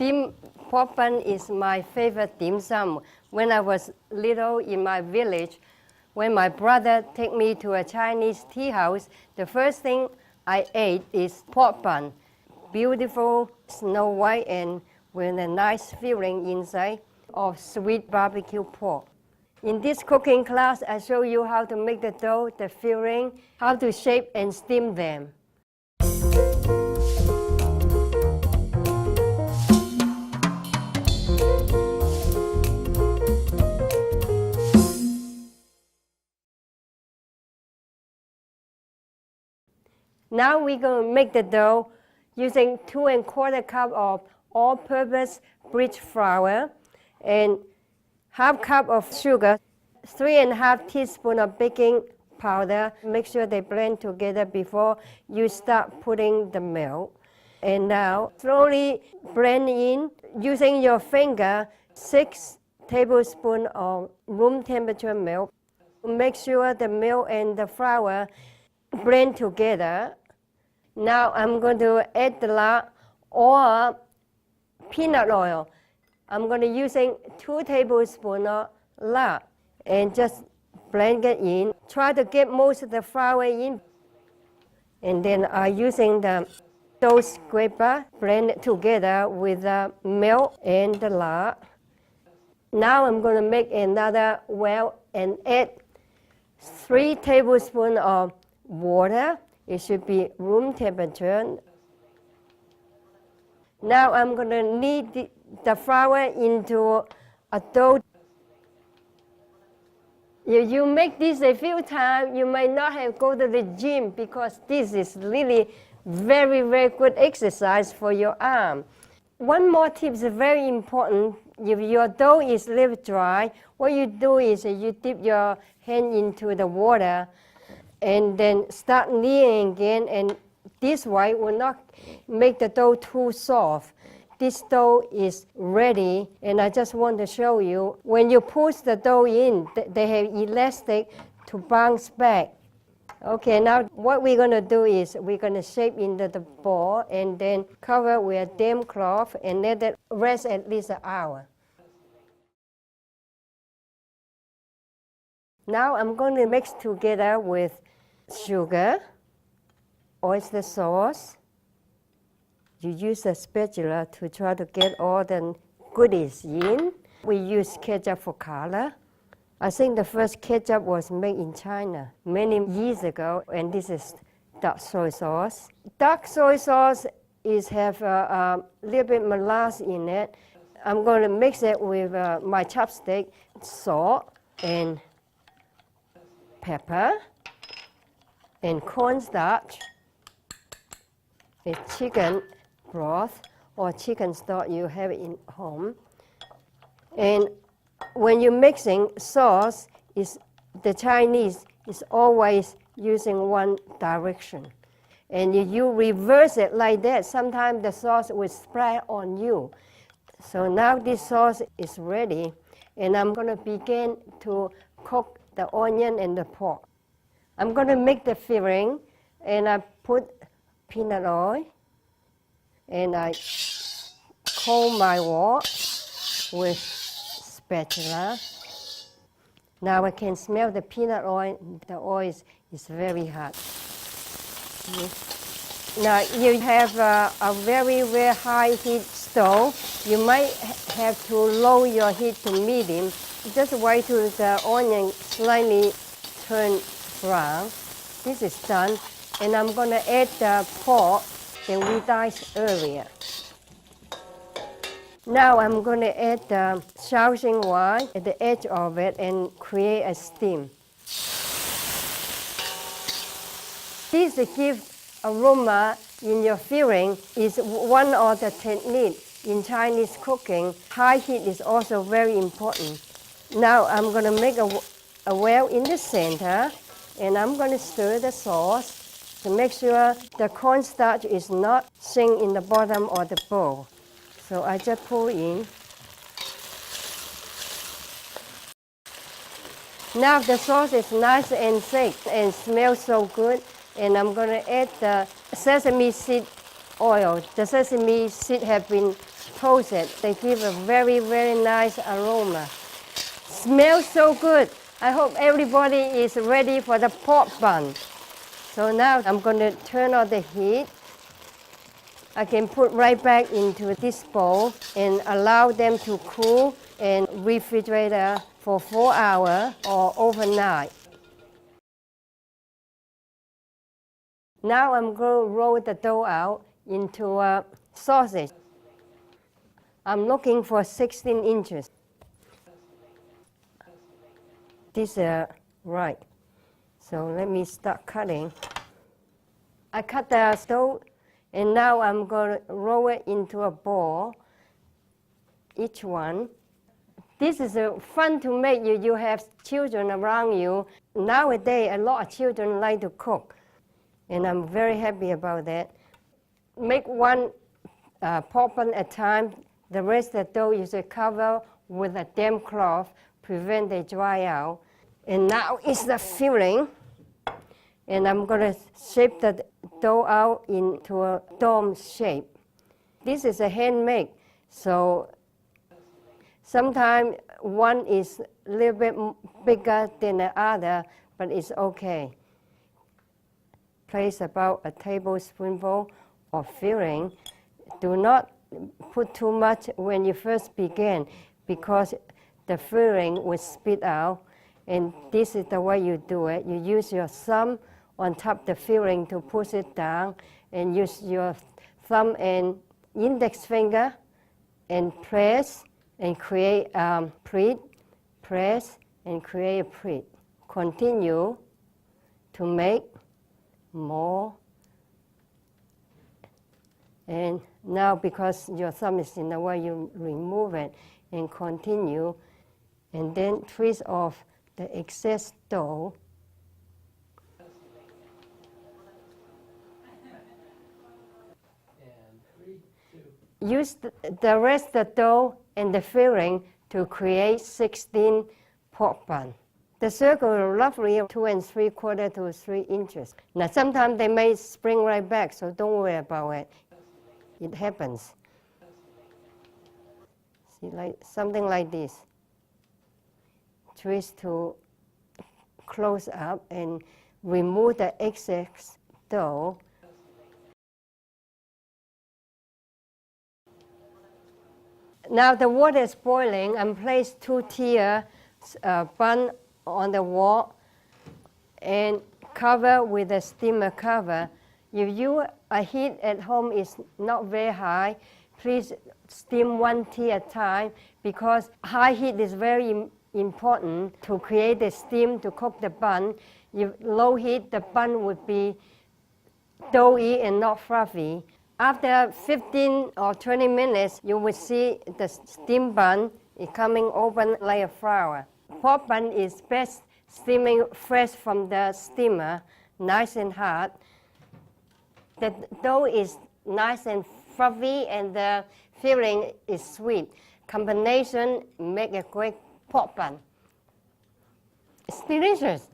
Steamed pork bun is my favorite dim sum. When I was little in my village, when my brother took me to a Chinese tea house, the first thing I ate is pork bun. Beautiful, snow white, and with a nice filling inside of sweet barbecue pork. In this cooking class, I show you how to make the dough, the filling, how to shape and steam them. Now we're going to make the dough using 2 1/4 cup of all-purpose bridge flour and ½ cup of sugar, 3 1/2 teaspoons of baking powder. Make sure they blend together before you start putting the milk. And now slowly blend in using your finger 6 tablespoons of room temperature milk. Make sure the milk and the flour blend together. Now I'm going to add the lard or peanut oil. I'm going to using 2 tablespoons of lard and just blend it in. Try to get most of the flour in. And then I'm using the dough scraper, blend it together with the milk and the lard. Now I'm going to make another well and add 3 tablespoons of water. It should be room temperature. Now I'm going to knead the flour into a dough. If you make this a few times, you might not have go to the gym because this is really very, very good exercise for your arm. One more tip is very important. If your dough is a little dry, what you do is you dip your hand into the water and then start kneading again, and this way will not make the dough too soft. This dough is ready, and I just want to show you, when you push the dough in, they have elastic to bounce back. Okay, now what we're going to do is we're going to shape into the ball and then cover with a damp cloth and let it rest at least an hour. Now I'm going to mix together with sugar, oyster sauce. You use a spatula to try to get all the goodies in. We use ketchup for color. I think the first ketchup was made in China many years ago, and this is dark soy sauce. Dark soy sauce have a little bit molasses in it. I'm going to mix it with my chopstick, salt and pepper and cornstarch, a chicken broth or chicken stock you have in home. And when you're mixing sauce, the Chinese is always using one direction. And if you reverse it like that, sometimes the sauce will spread on you. So now this sauce is ready, and I'm going to begin to cook the onion and the pork. I'm going to make the filling, and I put peanut oil, and I coat my wok with spatula. Now I can smell the peanut oil. The oil is very hot. Now you have a very, very high heat stove. You might have to lower your heat to medium. Just wait till the onion slightly turn brown. This is done, and I'm going to add the pork that we diced earlier. Now I'm going to add the Shaoxing wine at the edge of it and create a steam. This gives aroma in your filling is one of the techniques in Chinese cooking. High heat is also very important. Now I'm going to make a well in the center, and I'm going to stir the sauce to make sure the cornstarch is not sink in the bottom of the bowl. So I just pour in. Now the sauce is nice and thick and smells so good, and I'm going to add the sesame seed oil. The sesame seed have been toasted. They give a very, very nice aroma. Smells so good. I hope everybody is ready for the pork bun. So now I'm going to turn on the heat. I can put right back into this bowl and allow them to cool in refrigerator for 4 hours or overnight. Now I'm going to roll the dough out into a sausage. I'm looking for 16 inches. This is right. So let me start cutting. I cut the dough, and now I'm going to roll it into a ball, each one. This is fun to make. You have children around you. Nowadays, a lot of children like to cook, and I'm very happy about that. Make one pork bun at a time. The rest of the dough you should cover with a damp cloth, prevent they dry out. And now is the filling. And I'm going to shape the dough out into a dome shape. This is a handmade, so sometimes one is a little bit bigger than the other, but it's okay. Place about a tablespoonful of filling. Do not put too much when you first begin, because the filling will spit out. And this is the way you do it. You use your thumb on top of the filling to push it down, and use your thumb and index finger and press and create a pleat. Press and create a pleat. Continue to make more. And now, because your thumb is in the way, you remove it and continue, and then twist off the excess dough. Use the rest of the dough and the filling to create 16 pork bun. The circle is roughly 2 3/4 to 3 inches. Now sometimes they may spring right back, so don't worry about it. It happens. See, like something like this. Twist to close up and remove the excess dough. Now the water is boiling. I'm placed 2-tier bun on the wall and cover with a steamer cover. If your heat at home is not very high, please steam 1 tier at a time, because high heat is very important to create the steam to cook the bun. If low heat, the bun would be doughy and not fluffy. After 15 or 20 minutes, you will see the steam bun is coming open like a flower. Pork bun is best steaming fresh from the steamer, nice and hot. The dough is nice and fluffy, and the filling is sweet. Combination make a great pork bun. It's delicious.